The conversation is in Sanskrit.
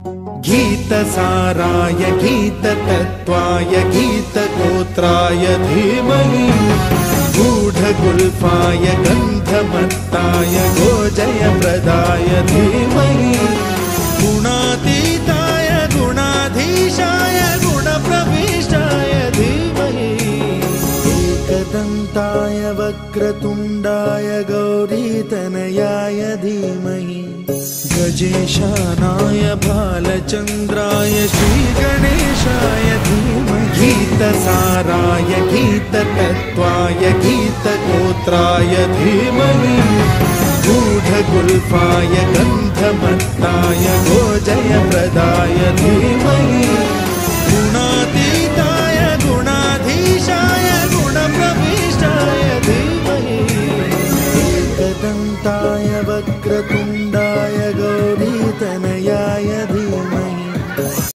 गीतसाराय गीततत्त्वाय गीतगोत्राय धीमहि गूढगुल्फाय गन्धमत्ताय गोजयप्रदाय धीमहि गुणातीताय गुणाधीशाय गुणप्रविष्टाय धीमहि एकदन्ताय वक्रतुण्डाय गौरीतनयाय धीमहि गजेशानाय बालचन्द्राय श्रीगणेशाय धीमहि गीतसाराय गीततत्त्वाय गीतगोत्राय धीमहि गूढगुल्फाय गन्धमत्ताय गोजयप्रदाय धीमहि गुणातीताय गुणाधीशाय गुणप्रविष्टाय धीमहि एकदन्ताय वक्रतुण्डाय गौरीतनयाय धीमहि।